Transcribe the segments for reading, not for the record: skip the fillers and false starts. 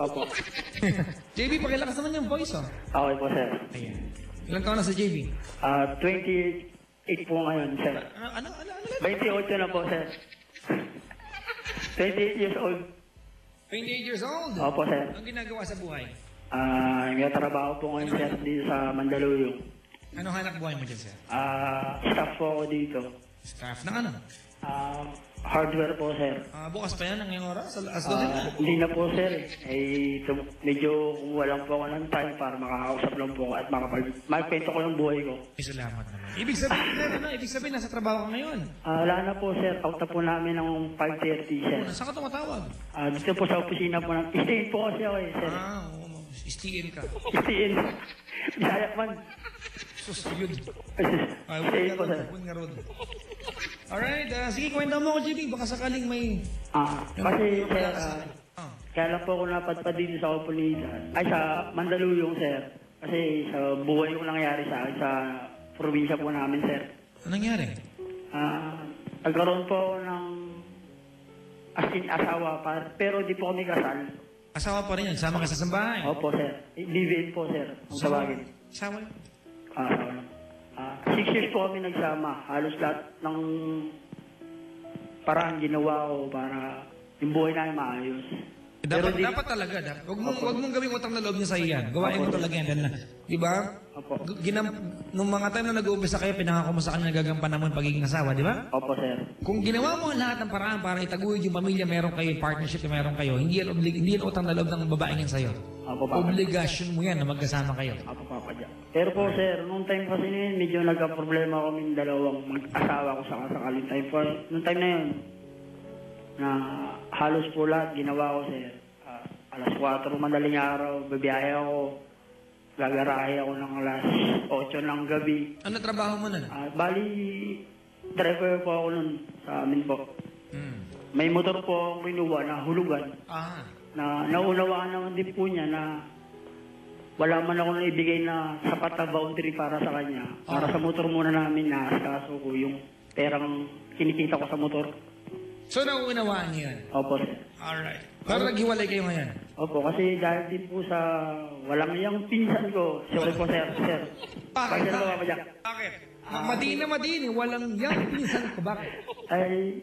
Opo. JB, pakilakas naman yung voice, oh. Okay po, sir. Ayan. Ilang taon na sa JB? 28 po ngayon, sir. Ano? 28 na po, sir. 28 years old. 28 years old? Opo, sir. Anong ginagawa sa buhay? May trabaho po ngayon, sir, dito sa Mandaluyong. Anong hanap buhay mo dyan, sir? Staff po ako dito. Staff ng ano? Hardware po, sir. Bukas pa yan ang ngayong oras? Alas 12 na. Hindi na po, sir. Medyo walang po ako ng time para makakausap lang po ako at magkwento ko yung buhay ko. Salamat naman. Ibig sabihin, sir, Ibig sabihin, nasa trabaho ka ngayon? Wala na po, sir. Out na po namin ng 5:30, sir. Saan ka tumatawag? Dito po sa opisina po ng... Stay po kasi ako, sir. Oo. Istiin ka. Stay in. Bisayak man. Sus, yun. Stay po, sir. Alright, sige, kwenta mo ko, JB. Baka sakaling may... Kasi, sir, kaya lang po ako napadpad dito sa Opulitan. Ay, sa Mandaluyong, sir. Kasi sa buhay ko nangyari sa akin sa probinsya po namin, sir. Ano nangyari? Nagkaroon po ako ng asawa pa, pero di po kami kasal. Asawa pa rin yan? Sama ka sa sambahay? Opo, sir. Live-in po, sir. Ang tawagin. Asawa? Asawa lang. 6 years po kami nagsama. Halos lahat ng parang ginawa ko para yung buhay namin maayos. Dapat talaga. Huwag mong gawing utang na loob niya sa iyan. Gawain mo talaga yan. Di ba? Opo. Nung mga time na nag-uumpisa kayo, pinangako mo sa kanya nagagampan naman pagiging asawa, di ba? Opo, sir. Kung ginawa mo lahat ng paraan para itaguyod yung pamilya, meron kayo, partnership na meron kayo, hindi yan utang na loob ng babaeng yan sa'yo. Opo, Papa. Obligasyon mo yan na magkasama kayo. Opo, Papa. Pero po, sir, nung time kasi na yun, medyo nagka-problema kami dalawang mag-asawa ko sa kasakaling time po. Nung time na yun, na halos po lahat ginawa ko, sir. Alas 4 madaling araw, babiyahe ako, gagarahe ako ng alas 8 ng gabi. Ano trabaho mo nun? Bali, driver po ako nun sa amin po. May motor po akong kinuha na hulugan. Na naunawaan naman din po niya na wala man ako na ibigay na sapat na boundary para sa kanya. Para sa motor muna namin na kaso ko yung perang kinikita ko sa motor. So, nauunawaan niyo yan? Opo, sir. Alright. Pero naghiwalay kayo ngayon? Opo, kasi dahil din po sa walang iyang pinsan ko. Sorry po, sir. Bakit? Bakit? Madini. Walang yang pinsan ko. Bakit? Ay,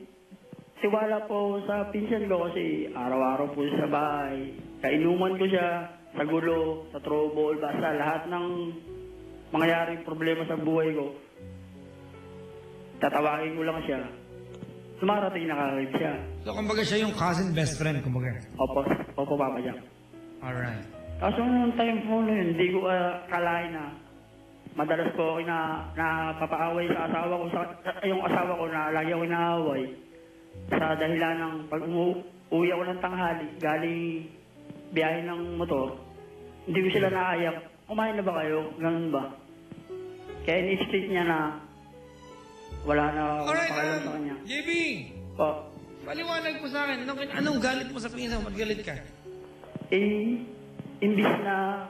siwala po sa pinsan ko kasi araw-araw po sa bahay. Kainuman ko siya sa gulo, sa trouble, basta lahat ng mangyaring problema sa buhay ko. Tatawagin ko lang siya. Sumarating nakakit siya. So, kumbaga siya yung cousin best friend, kumbaga? Opo, Papa Jack. Alright. Kaso nung time po na yun, hindi ko kalain na madalas po ako na papaaway sa asawa ko, yung asawa ko na lagi ako inaaway. Sa dahilan ng pag uwi ako ng tanghali, galing biyahe ng motor, hindi ko sila naayak. Kumain na ba kayo? Ganun ba? Kaya ni-split niya na wala na pakalam sa kanya. JB! Po. Paliwanag po sa akin. Anong galit mo sa pinsan mo? Galit ka? Imbis na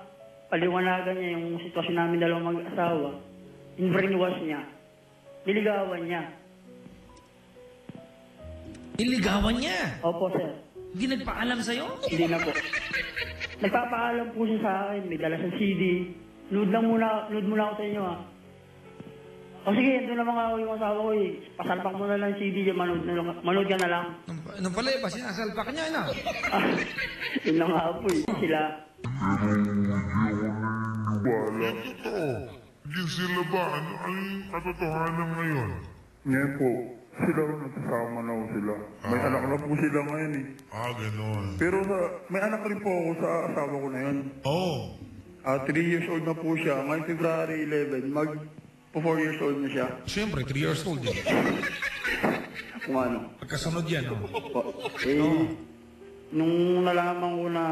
paliwanagan niya yung sitwasyon namin dalawang mag-asawa, in-brainwash niya. Niligawan niya. Niligawan niya? Opo, sir. Hindi nagpaalam sa'yo? Hindi na po. Nagpapaalam po siya sa akin. May dala sa CD. Load muna ako sa inyo, ha. O sige, ito na mga yung asawa ko eh. Pasalpak mo na lang CD dyan, manood ka na lang. Nung pala ba, sinasalpak niya, ano? Yun na nga po eh, sila. Wala. Totoo. Hindi sila ba? Ano yung katotohanan ngayon? Ngayon po, sila nagsasama na sila. May anak na po sila ngayon eh. Ganon. Pero may anak rin po ako sa asawa ko na yun. 3 years old na po siya. Ngayong February 11, 4 years old na siya. Siyempre, 3 years old din. Kung ano. Pagkasunod yan, no? Nung nalaman ko na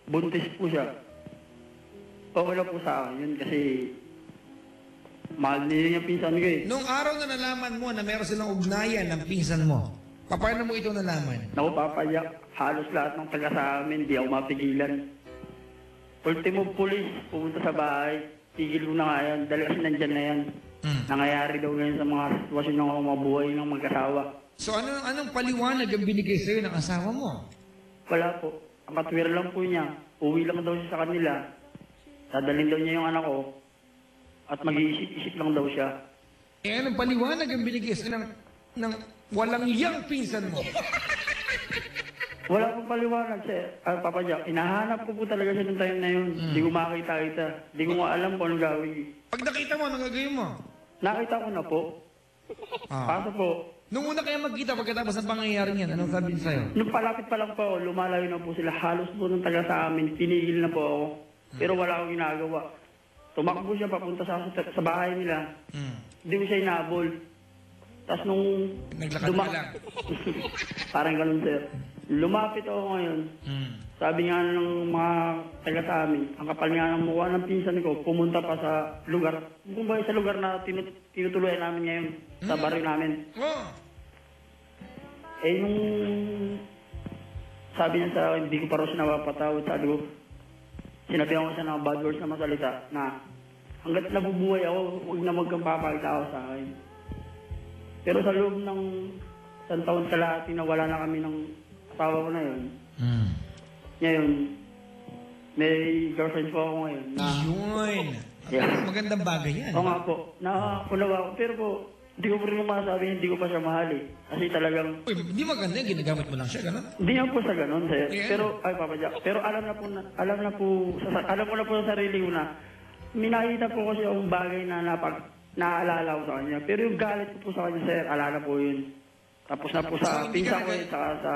buntis po siya, okay na po sa akin yun kasi mahal nila yung pinsan ko eh. Nung araw na nalaman mo na meron silang ugnayan ng pinsan mo, paano mo ito nalaman? Naku, papayak. Halos lahat ng taga sa amin, di ako mapigilan. Ultimo pulis, pumunta sa bahay. Tigil ko na nga yan, dahil kasi nandyan na yan. Nangyayari daw ngayon sa mga sitwasyon ng mabuhay ng mag-asawa. So anong paliwanag ang binigay sa'yo ng asawa mo? wala po. Ang katwira lang po niya, uwi lang daw siya sa kanila. Dadalhin daw niya yung anak ko. At mag-iisip-isip lang daw siya. Eh, anong paliwanag ang binigay ng walang iyang pinsan mo? Wala pong paliwanag, sir. Papa Jack, inahanap ko po talaga siya ng time na yun. Hindi ko makakita-kita. Hindi ko nga alam kung anong gawin. Pag nakita mo, anong gagawin mo? Nakita ko na po. Kaso po, Nung una kayo magkita pagkatapos ng pangyayari niyan, anong sabi niya sa'yo? nung palapit pa lang po ako, lumalayo na po sila. Halos po nung taga sa amin, tinigil na po ako. Pero wala akong ginagawa. Tumakbo siya papunta sa bahay nila. Hindi ko siya inabol. Tapos nung... Naglakad ka lang. Parang ganun, sir. Lumapit ako ngayon. Sabi nga ng mga taga sa amin, ang kapal nga ng mukha ng pinsan ko, pumunta pa sa lugar. Kumbaga sa lugar na tinutuloy namin ngayon, sa barrio namin. Eh, nung sabi niya sa akin, hindi ko pa rin siya napapatawad. Sabi ko, sinabihan ko siya ng bad words na masalita na hanggat nabubuhay ako, huwag na magkampapakita ako sa akin. Pero sa loob ng isang taon kalahati na wala na kami ng asawa ko na yun, ngayon, may girlfriend po ako ngayon na... Yun! Yeah. Magandang bagay yan. Oo nga po, nakakunawa ako. Pero po, hindi ko pa rin masasabi, hindi ko pa siya mahal eh. Kasi talagang... Uy, hindi maganda yan. Ginagamit mo lang siya, gano'n? Hindi naman po sa ganun, sir. Yeah. Pero, ay Papa Jack, pero alam ko na po sa sarili ko na minakita po kasi yung bagay na naaalala ko sa kanya. Pero yung galit ko po sa kanya, sir, alala po yun. Tapos na po sa pinsa ko yun, saka sa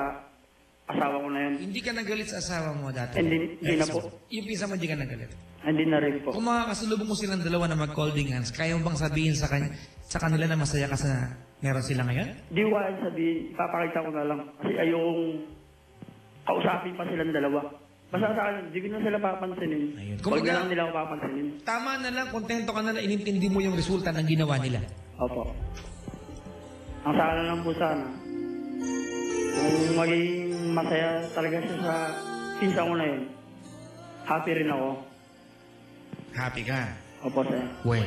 asawa ko na yun. Hindi ka nagalit sa asawa mo dati? Hindi na po. Yung pinsa mo, hindi ka nagalit? Hindi na rin po. Kung makakasalubong mo silang dalawa na mag-holding hands, kaya mo bang sabihin sa kanila na masaya ka sa meron sila ngayon? Di ko kaya sabihin, ipapakita ko na lang. Kasi ayokong kausapin pa silang dalawa. Basta sa akin, di ko na sila papansinin. Ayun. Huwag na lang nila ako papansinin. Tama na lang, kontento ka na lang, inintindi mo yung resulta ng ginawa nila. Opo. Ang sana lang po sana, kung maging masaya talaga siya sa pinsa ko na yun, happy rin ako. Happy ka? Opo, sir. Well.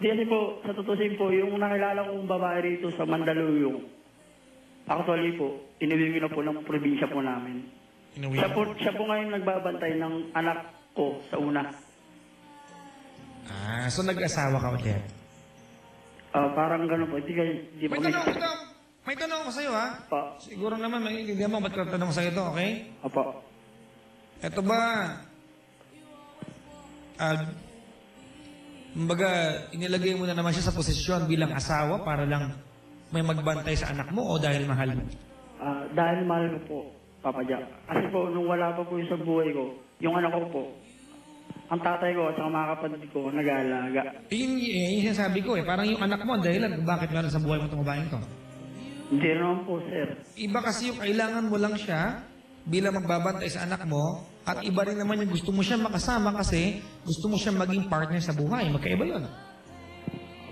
Di kasi po, sa tutusin po, yung nakilala kong babae rito sa Mandaluyong, actually po, iniwi ko na po ng probinsya po namin. Siya po ngayon nagbabantay ng anak ko sa una. So nag-asawa ka ulit? Parang gano'n po. Di pa May tanong ako sa'yo, ha? Pa. Siguro naman, maintindihan mo, ba't ka tanong sa'yo ito, okay? Opo. Ito ba, kumbaga, inilagay mo na naman siya sa posisyon bilang asawa para lang may magbantay sa anak mo o dahil mahal mo? Dahil mahal ko po, Papa Jack. Kasi po, nung wala pa po yung sa buhay ko, yung anak ko po, ang tatay ko at saka mga kapatid ko, nag-aalaga. Yun yung sabi ko parang yung anak mo, dahilan bakit meron sa buhay mo itong babaeng to? Hindi naman po, sir. Iba kasi yung kailangan mo lang siya bilang magbabantay sa anak mo at iba rin naman yung gusto mo siya makasama kasi gusto mo siya maging partner sa buhay. Magkaiba yun.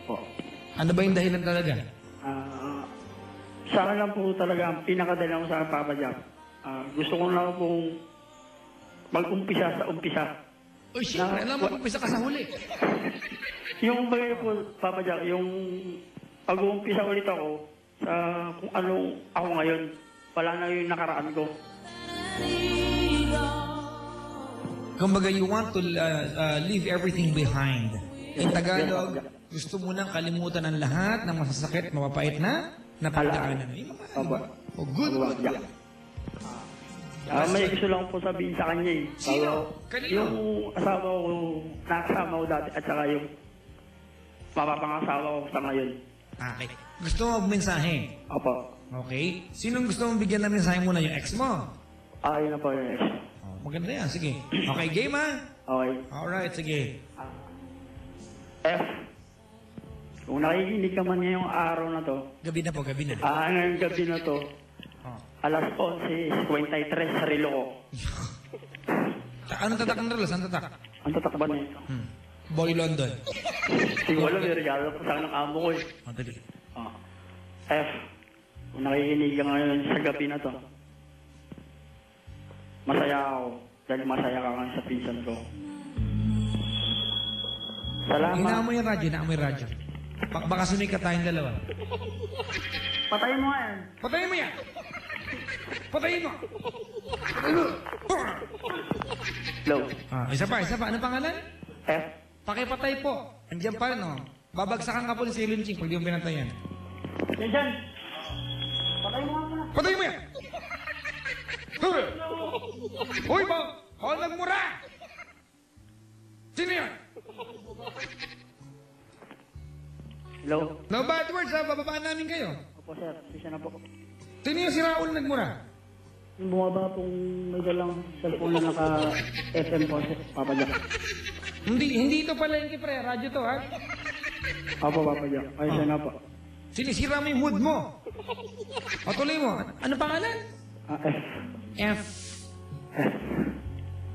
Opo. Ano ba yung dahilan talaga? Sa akin lang po talaga, ang pinakadahilan ko sa akin, Papa Jack. Gusto ko lang pong mag-umpisa sa umpisa. Uy, syempre, alam mo, umpisa ka sa huli. Yung bagay po, Papa Jack, yung pag-uumpisa ulit ako sa kung anong ako ngayon, wala na yung nakaraan ko. Kumbaga, you want to leave everything behind. In Tagalog, gusto mo nang kalimutan ang lahat ng masasakit, mapapait na napagdaanan. Good. May gusto lang po sabihin sa kanya eh. Sino? Kanino? Yung asawa ko, nakasama ko dati at saka yung mapapangasawa ko sa ngayon. Okay. Gusto mo magmensahe? Opo. Okay. Sinong gusto mong bigyan ng mensahe muna? Yung ex mo? Yun na po yung ex. Maganda yan. Sige. Okay, game ha? Okay. Alright, sige. F. Kung nakikinig ka man ngayong araw na to, Gabi na po, gabi na. ngayong gabi na to, alas 11:53 sa relo ko. Anong tatak ng relas? Anong tatak? Ang tatakban niya. Boy London. Hindi ko alam, may regalo ko sa akin ng amo ko eh. Dali. F. Kung nakikinig ka ngayon sa gabi na to, masaya ako dahil masaya ka ngayon sa pinsan ko. Salamat. Hinaan mo yung radyo, Baka sumikat tayong dalawa. Patayin mo nga yan. Patayin mo yan! Patayin mo! Hello. Isa pa. Ano pangalan? F. Pakipatay po. Andiyan pa rin, oh. Babagsakan ka po ni Silin Ching pag di mo pinatayan. Yan dyan. Patay mo nga muna. Patay mo yan! Uy, bawal nagmura! Sino yan? Hello. No bad words, ha? Bababaan namin kayo. Opo, sir. Sisa na po. Sino yung si Raul nagmura? Yung bumaba pong may dalang cellphone na naka-FM po, sir. Papa Jack. Hindi ito pala yung pre. Radyo to, ha? Opo, Papa Jack. Ay, siya na po. Sinisira mo yung mood mo. O tuloy mo. Ano pangalan? F. F.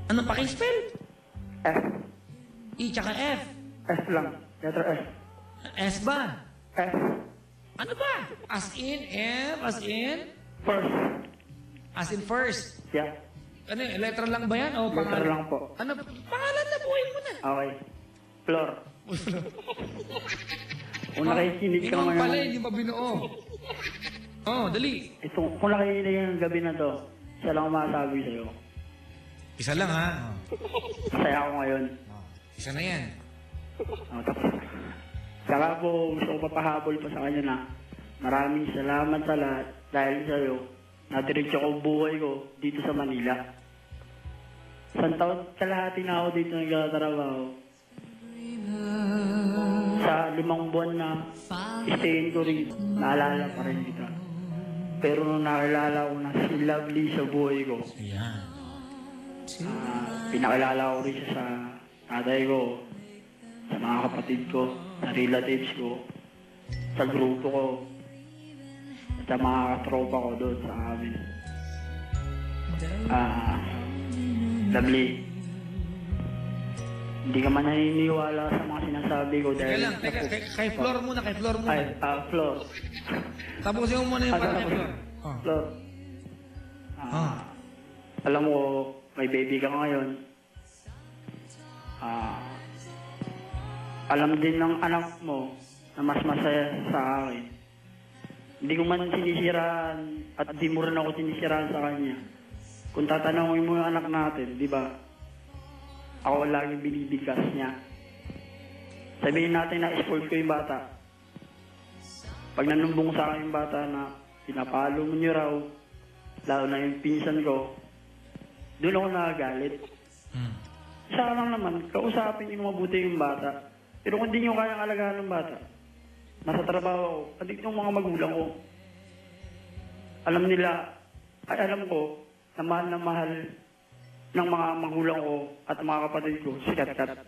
Ano paki-spell? F. E tsaka F. F lang. Letter S. S ba? F. Ano ba? As in F? As in? First. As in first. Yeah. Ano yun? Letter lang ba yan? O Letter pangalan? lang po. Ano? Pangalan na buhay mo na. Okay. Floor. Kung nakikinig ka Ikaw naman pala, yung... hindi pa binuo. Oh, dali. Kung nakikinig yung gabi na to, siya lang masasabi sa'yo. Isa lang, ha? Masaya ako ngayon. Isa na yan. Tapos, saka po gusto ko papahabol pa sa kanya na maraming salamat sa lahat dahil sa'yo. Natiritso ko ang buhay ko dito sa Manila. Isang taon kalahati na ako dito nagtatrabaho. Sa 5 buwan na stayin ko rin, naalala pa rin kita. Pero nung nakilala ko na si Lovely sa buhay ko, Ayan. pinakilala ko rin siya sa tatay ko, sa mga kapatid ko, sa relatives ko, sa grupo ko, at sa mga katropa ko doon sa amin. Lovely, hindi ka man naniniwala sa mga sinasabi ko Teka dahil... lang, teka. Kay Flor muna. Ay, Flor. Tapusin mo muna yung part kay Flor. Oh. Flor. Alam mo, may baby ka ngayon. Alam din ng anak mo na mas masaya sa akin. Hindi ko man sinisiraan at di mo rin ako sinisiraan sa kanya. Kung tatanungin mo yung anak natin, di ba? Ako laging binibigkas niya. Sabihin natin na spoiled ko yung bata. Pag nanumbong sa akin yung bata na pinapalo mo niyo raw, lalo na yung pinsan ko, doon ako nakagalit. Isa lang naman, kausapin niyo mabuti yung bata. Pero kung di niyo kayang alagaan ng bata, nasa trabaho ako, pati yung mga magulang ko, alam nila, ay alam ko, na mahal ng mga magulang ko at mga kapatid ko, si Kat-Kat.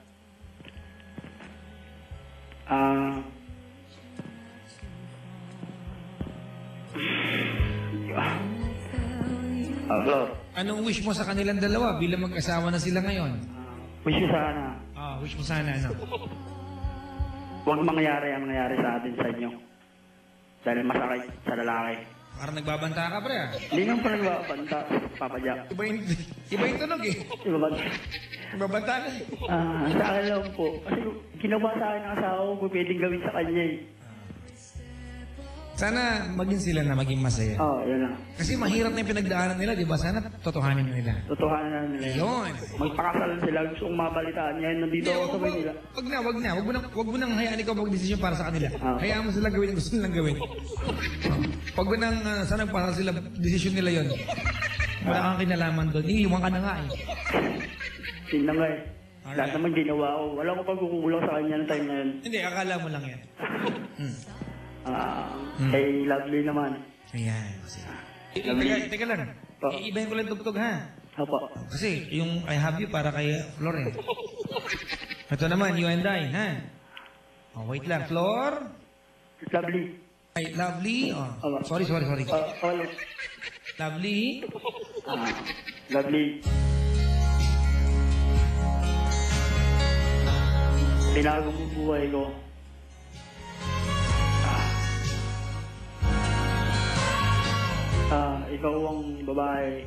Flor. Anong wish mo sa kanilang dalawa bilang mag-asawa na sila ngayon? Wish ko sana, Wish mo sana, ano? huwag mangyari ang nangyari sa atin sa inyo. Dahil masakit sa lalaki. Parang nagbabanta ka, pre, ah. Hindi nang pala nagbabanta, Papa Jack. Iba yung tunog, eh. Diba ba? Nagbabanta ka, eh. Sa akin lang po. Kasi ginawa sa akin ng asawa ko, pwedeng gawin sa kanya eh. Sana maging sila na maging masaya. Yun lang. Kasi mahirap na yung pinagdaanan nila, di ba? Sana totohanin nila. Totohanan na nila yun. Yun. Magpakasalan sila. Gusto kong mabalitaan niya. Nandito ako sa Manila. Wag na. Wag mo nang hayaan ikaw mag-desisyon para sa kanila. Hayaan mo sila gawin ang gusto nilang gawin. Wag mo nang sana para sila, desisyon nila yon. Wala kang kinalaman doon. Iiwan ka na nga, eh. Yun na nga eh. Lahat naman ginawa ko. Wala ko pagkukulang sa kanya ng time na yun. Hindi, akala mo lang yan. Kay Lovely naman. Ayan. Teka lang. Iibahin ko lang tugtog, ha? Opo. Kasi yung I have you para kay Flor, eh. Ito naman, you and I, ha? Wait lang. Flor? Lovely. Ay, Lovely. Sorry. Lovely. Lovely. Binago mo buhay ko. Ikaw ang babae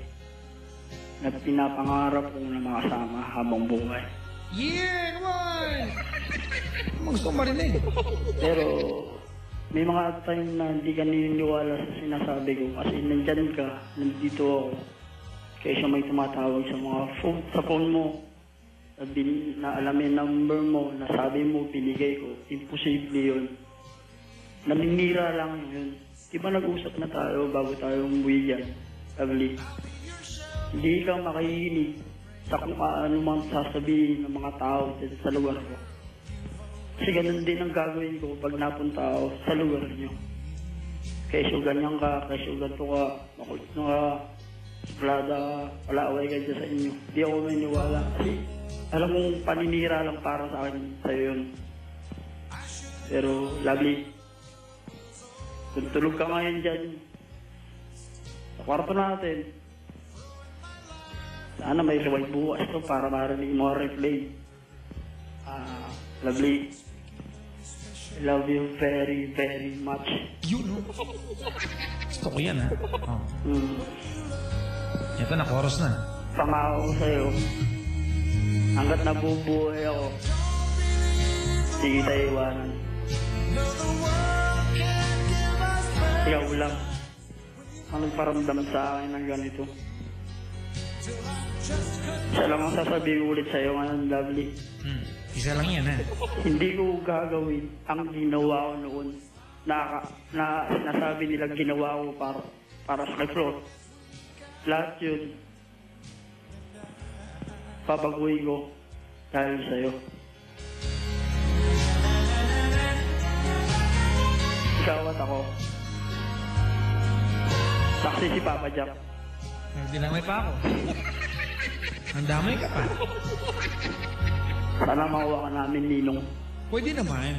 na pinapangarap kong na makasama habang buhay. Yeah, naman! Gusto ko marinig. Pero may mga time na hindi ka naniniwala sa sinasabi ko kasi nandyan ka, nandito ako. Kaya siya may tumatawag sa mga phone, sa phone mo. Sabi na alam yung number mo, nasabi mo, pinigay ko. Imposible yun. Naninira lang yun. Diba nag-usap na tayo bago tayo umuwi yan? Lovely. Hindi ka makikinig sa kung ano mang sasabihin ng mga tao sa lugar ko. Kasi ganun din ang gagawin ko pag napunta ako sa lugar niyo. Kesyo ganyan ka, kesyo ganito ka, makulit na ka, plada ka, wala away ka dyan sa inyo. Di ako maniniwala. Kasi alam mong paninira lang para sa akin sa'yo yun. Pero lovely. Kung tulog ka ngayon dyan, sa kwarto natin, sana may riway bukas to para marinig mo replay. Lovely. I love you very, very much. Yun, no? Gusto ko yan, ha? Oh. Ito na, chorus na. Pangako ko sa'yo, hanggat nabubuhay ako, hindi kita iwanan. Ikaw lang ang nagparamdam sa akin ng ganito. Isa lang ang sasabihin ulit sa'yo ngayon, lovely. Isa lang yan, ha? Hindi ko gagawin ang ginawa ko noon na nasabi nila ginawa ko para sa Flor. Lahat yun, papaguhin ko dahil sa'yo. Ikaw at ako. Saksi si Papa Jack. Dinamay pa ako. Ang damay ka pa. Sana makuha ka namin, Ninong. Pwede naman.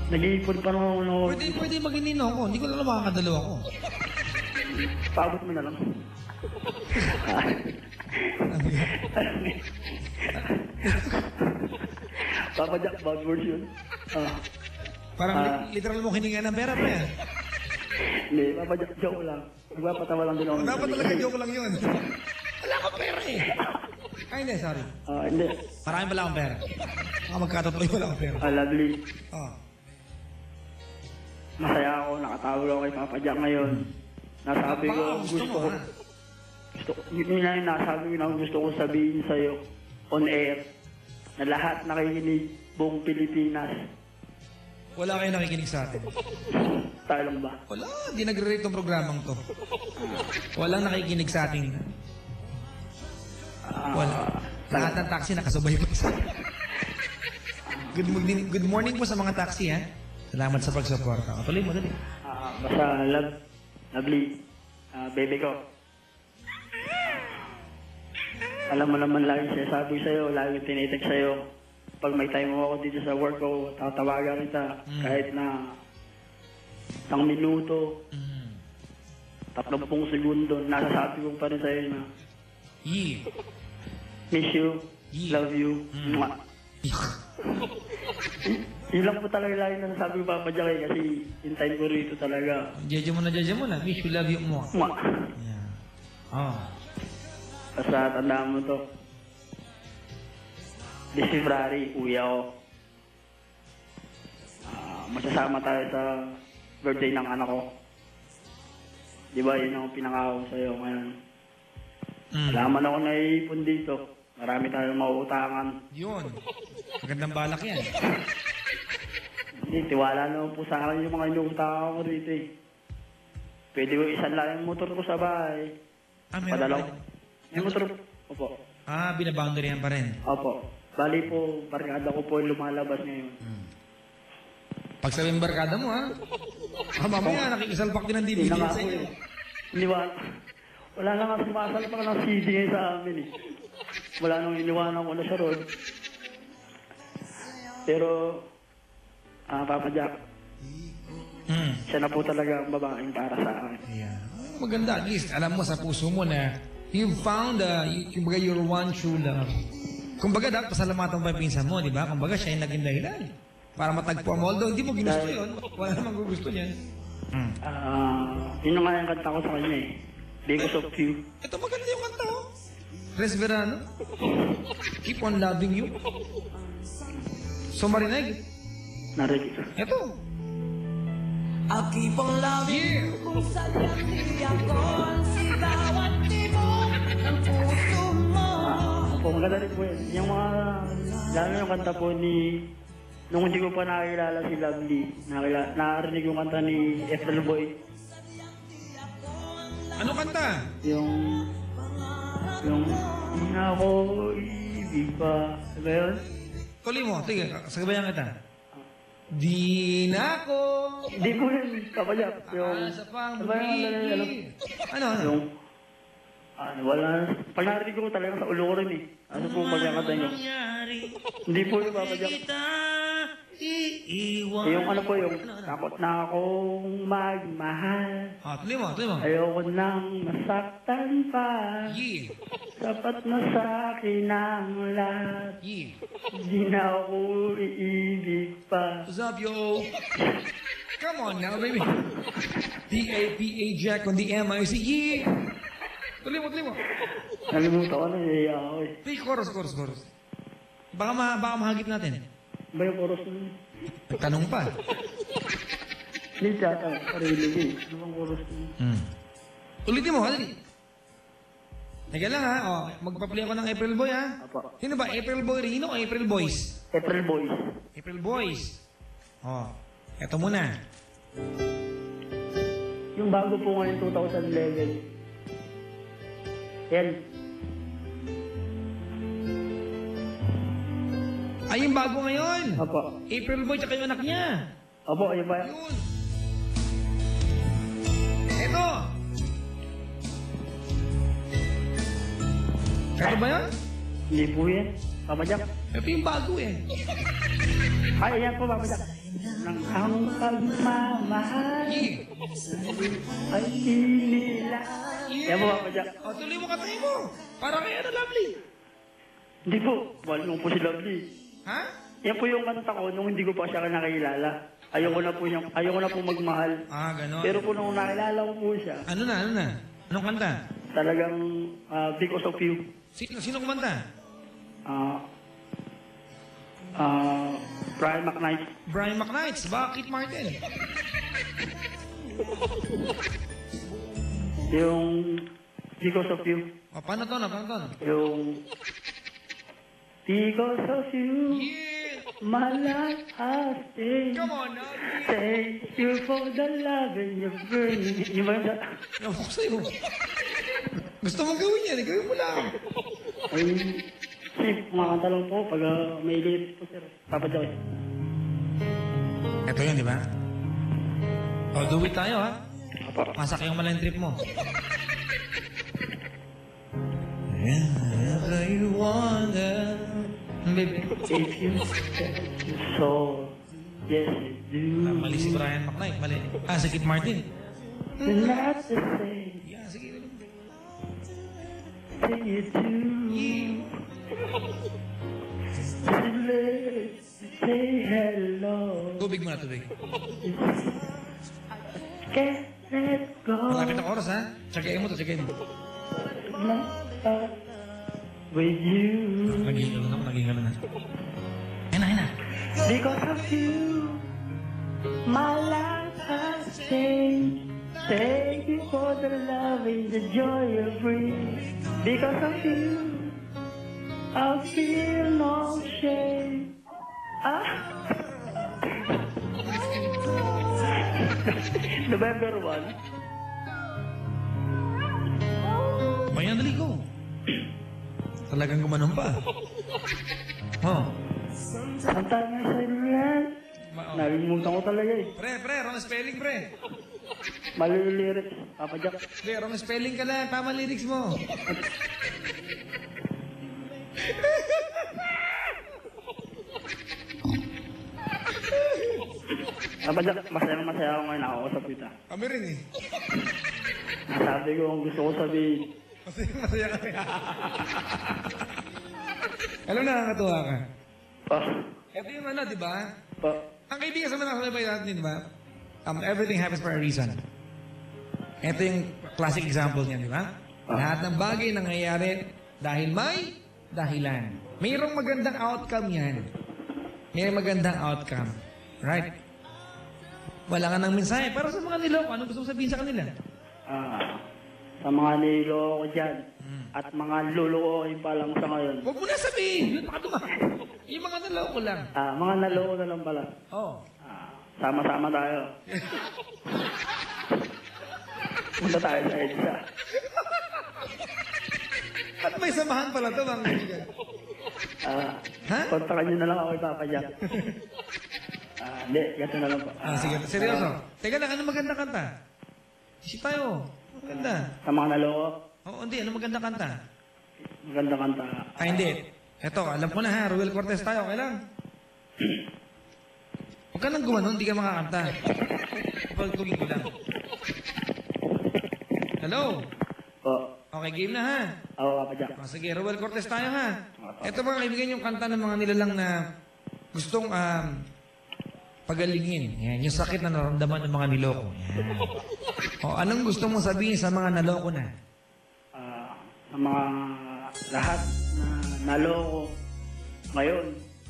Nag-iipon pa naman ako. Pwede maging ninong ko. Hindi ko lang makakadalawa ko. Paabot mo na lang. Papa Jack, bad words yun. Parang literal mo hininga ng pera pa yan. Hindi, Papa Jack, joke lang. Magpapatawa lang din ako. Dapat talaga joke lang yun. Wala akong pera eh. Ay, hindi, sorry. Hindi. Marami pala akong pera. Baka magkatotoo wala akong pera. Lovely. Masaya ako, nakatawag ako kay Papa Jack ngayon. Nasabi ko, gusto ko. Yun na yung nasabi ko na gusto ko sabihin sa'yo on air na lahat nakikinig buong Pilipinas. Wala kayo nakikinig sa atin. Tayo lang ba? Wala, di nagre-rate tong programang to. Walang nakikinig sa atin. Wala. Lahat ng taxi nakasabay pa sa Good morning po sa mga taxi, ha? Salamat sa pagsuporta. Tuloy mo, dali. Basta lovely, baby ko. Alam mo naman lagi sinasabi sa'yo, lagi tinitext sa'yo. Pag may time mo ako dito sa work ko, tatawagan kita. Kahit na 1 minuto, 30 segundo, nasasabi ko pa rin sa'yo na miss you, love you, Yun lang po talaga lagi na nasabi ko Papa Jack kasi in time ko rito talaga. Jaja mo na. Miss you, love you mo. Yeah. Basta tandaan mo to. This February, uwi ako. Magsasama tayo sa birthday ng anak ko. Di ba, yun ang pinangako sa'yo ngayon. Alaman ako na iipon dito. Marami tayong mauutangan. Yun. Magandang balak yan. Hindi, tiwala naman po sa akin yung mga inuutangan ko rito eh. Pwede ko isan lang yung motor ko sa bahay. Padalaw. Yung motor, opo. Binaboundaryan pa rin. Opo. Bali po, barkada ko po lumalabas ngayon. Pag sabing barkada mo, ha? Mamaya, nakikisalpak din ang DVD sa inyo. Iniwan. Wala na nga sumasalpak ng CD ngayon sa amin eh. Wala nang iniwanan ko na sa road. Pero, Papa Jack, siya na po talaga ang babaeng para sa akin. Yeah. Maganda, at least, alam mo sa puso mo na you found, kumbaga, your one true love. Kumbaga, dapat pasalamatan mo pa yung pinsan mo, di ba? Kumbaga, siya yung naging dahilan. Para matagpuan mo. Although, hindi mo ginusto yun. Wala namang gugusto niyan. Yun nga yung kanta ko sa kanya eh. Because of you. Ito maganda yung kanta ko. Res Verano. Keep on loving you. So, marinig. Narinig. Ito. I'll keep on loving Yeah. you kung saan ako ang sigaw at tibok ng puso mo. Po, maganda rin po yun. Yung mga, lalo yung kanta po ni, nung hindi ko pa nakakilala si Lovely, nakarinig yung kanta ni April Boy. Ano kanta? Yung, hindi na ako ibig pa. Diba yun? Tuloy mo. Sige, sabayan kita. Di na ako. Hindi po yun, kapalyak. Yung, Asa pang diba yung, bumili. Ano? yung, wala, pag narinig ko talaga sa ulo ko rin eh. Ano po pagkakata nyo? Hindi po yung papadyak. Yung ano po, yung takot na akong magmahal. Tuloy mo, tuloy mo. Ayoko nang masaktan pa. Yeah. Sapat na sa akin ang lahat. Yeah. Hindi na ako iibig pa. What's up, yo? Come on now, baby. D-A-P-A Jack on the M-I-C. Yeah. Tuloy mo, tuloy mo. Nalimutan ko na, naiya ako eh. Hey, chorus. Baka mahagip natin. Ba yung chorus nun? Tanong pa. Hindi tiyata, sarili ko eh. Ano bang chorus nun? Ulitin mo, dali. Teka lang ha, magpa-play ako ng April Boy ha. Apa. Sino ba? April Boy Rino o April Boys? April Boys. April Boys. Eto muna. Yung bago po ngayon 2011. Yan. Ay, yung bago ngayon. Apa. April Boy tsaka yung anak niya. Apo, ayun ba? Yun. Eto. Eto ba yun? Hindi po yan. Papadyak. Eto yung bago eh. Ay, ayan po, papadyak. Nang ang pagmamahal Yeah. ay inila. Yan po, papadyak. Tuloy mo katay mo. Para kay ano, Lovely. Hindi po. Wala mo po si Lovely. Ha? Yan po yung kanta ko nung hindi ko pa siya nakilala. Ayoko na po magmahal. Ganon. Pero po nung nakilala ko po siya, Ano na? Anong kanta? talagang because of you. Sino kumanta? Brian McKnight. Brian McKnight. Bakit Martin? Yung because of you. Paano to? Yung because of you, Yeah. my life has changed. Come on now. Thank you for the love and your burning. Yung ba yun? Ewan ko sa'yo. Gusto mong gawin yan, gawin mo lang. Ay, kasi mga kanta lang po pag may lyrics po sir. Papadyak eh. Ito yun, di ba? Do it tayo, ha? Apa. Masak yung malang trip mo. Whenever you wonder. Baby. If you so, yes you do. Mali si Brian McKnight, mali. Si Kid Martin. You're not the same Yeah, sige. thing you do. Let's say hello. Tubig muna, tubig. Can't let go. Malapit ang oras, ha? Tsagayin mo to, tsagayin mo. With you. Naging na. Ayun na. Because of you, my life has changed. Thank you for the love and the joy you bring. Because of you, I feel no shame. November 1. Bayan, dali ko. Talagang gumanon pa. Ang tanga sa rin. Nalimutan ko talaga eh. Pre, wrong spelling, pre. Mali yung lyrics. Papadyak. Pre, wrong spelling ka lang. Tama lyrics mo. Papadyak, masaya ako ngayon nakakausap kita. Kami rin eh. Nasabi ko kung gusto ko sabihin. Masaya kami. Alam na, nakakatuwa ka. Ito yung ano, di ba? Ang kaibigan sa mga sabay natin, di ba? Everything happens for a reason. Ito yung classic example niya, di ba? Lahat ng bagay nangyayari dahil may dahilan. Mayroong magandang outcome yan. Mayroong magandang outcome. Right? Wala ka ng mensahe. Para sa mga niloko, ano gusto mo sabihin sa kanila? Sa mga niloko dyan, at mga lulukohin pa lang sa ngayon. Huwag mo na sabihin. Yun, baka duma. Yung mga naloko lang. Mga naloko na lang pala. Oh. Sama-sama tayo. Punta tayo sa EDSA. At may samahan pala ito, mga kaibigan. Ha? Kontakan nyo na lang ako ipapadyak. Hindi, gato na lang po. Sige, seryoso. Teka lang, ano maganda kanta? Isip tayo. Maganda. Sa mga naloko, Oo, hindi. Ano maganda kanta? maganda kanta. Hindi. Eto, alam ko na ha. Ruel Cortez tayo. Okay lang. Huwag ka nang gumanon, hindi ka makakanta. Pagtugin ko lang. Hello? Po. Okay, game na ha. Ako papadyak. Sige, Ruel Cortez tayo ha. Ito mga kaibigan yung kanta ng mga nilalang na gustong pagalingin. Yan, yung sakit na naramdaman ng mga niloko. Yan. Anong gusto mong sabihin sa mga naloko na? Sa mga lahat na naloko ngayon,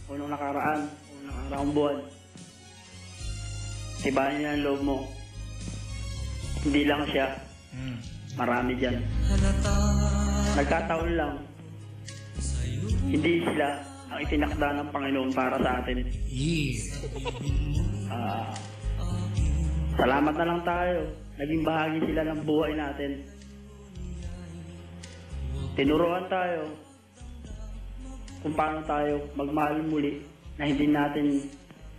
unang nakaraang buwan, tibayan niya ang loob mo. Hindi lang siya. Marami dyan. Nagkataon lang. Hindi sila ang itinakda ng Panginoon para sa atin. Salamat na lang tayo. Naging bahagi sila ng buhay natin. Tinuruan tayo kung paano tayo magmahal muli na hindi natin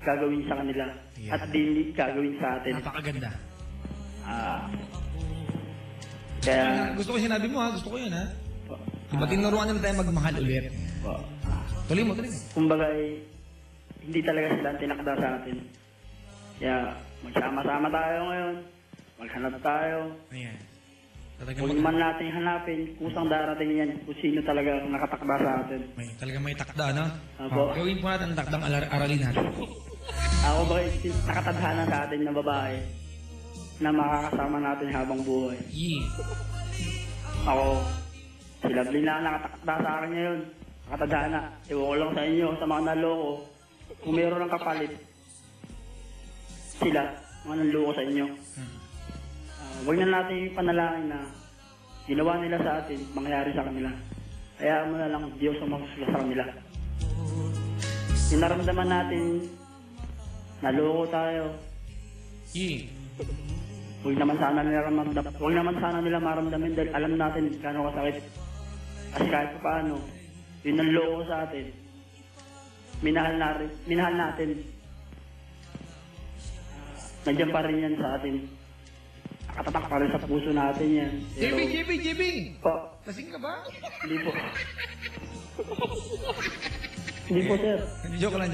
gagawin sa kanila at hindi gagawin sa atin. Napakaganda. Kaya, Gusto ko sinabi mo ha. Gusto ko yun ha. Diba tinuruan nila tayo magmahal ulit? Tuloy mo, tuloy mo. kumbaga hindi talaga sila ang tinakda sa atin. Kaya, magsama-sama tayo ngayon. Maghanap tayo. Ayan. Kung man natin hanapin, kusang darating yan kung sino talaga ang nakatakda sa atin. Talaga may takda, no? Apo. Gawin po natin ang takdang aralin natin. Ako ba nakatadhana sa atin na babae na makakasama natin habang buhay? Ako, si Lovely na ang nakatakda sa akin ngayon. Nakatadhana. Iwan ko lang sa inyo, sa mga naloko. Kung meron ng kapalit, sila, mga nanloko sa inyo. Huwag na natin ipanalangin na ginawa nila sa atin, mangyari sa kanila. Kaya mo na lang Diyos ang maghusga sa kanila. Yung naramdaman natin, naloko tayo. Huwag naman sana nila maramdaman dahil alam natin gaano kasakit. Kasi kahit pa paano, yung nanloko sa atin, minahal natin. Nandiyan pa rin yan sa atin. Nakatatak pa rin sa puso natin yan. JB! Po, Lasing ka ba? hindi po. Hindi po, sir. Joke lang.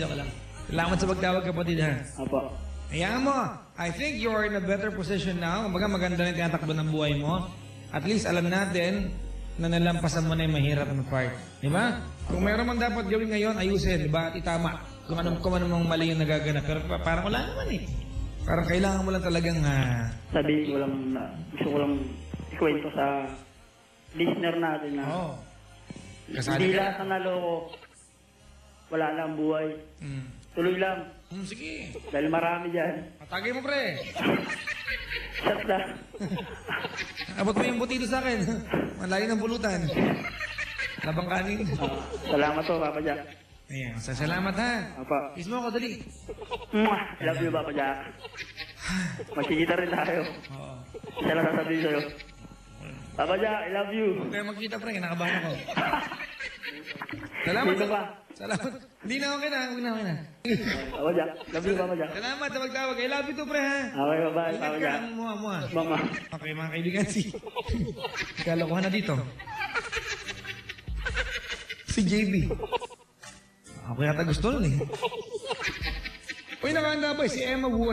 Salamat sa pagtawag, kapatid ha. Apo. Hayaan mo. I think you're in a better position now. Maganda na yung tinatakbo ng buhay mo. At least alam natin na nalampasan mo na yung mahirap na part. Di ba? Kung meron man dapat gawin ngayon, ayusin. Di ba? At itama. Kung anong mali yung nagaganap. Pero parang wala naman eh. Parang kailangan mo lang talagang... Sabihin ko lang, gusto ko lang ikwento sa listener natin na hindi lahat ng naloko, wala lang buhay. Tuloy lang. Sige. Dahil marami dyan. Patagay mo, pre. Shut lang. Abot mo yung butido sa akin. Malayo ng pulutan. Labang kanin. Salamat po, Papa Jack. Ayan. Salamat ha. Apa. Kiss mo ako, dali. Love you, Papa Jack. Magkikita rin tayo. Oo. Isa lang sasabihin sa'yo. Papa Jack, I love you. Huwag kayo magkita, pre. Kinakabahan ako. Salamat. Dito pa. Salamat. Hindi na okay na. Papa Jack, love you, Papa Jack. Salamat sa magtawag. I love you too, pre ha. Okay, bye-bye, Papa Jack. Mua. Mama. Okay, mga kaibigan, kalokohan na dito. Si JB. Ako yata gusto nun eh. Uy, nakahanda ba? Si Emma Buhay.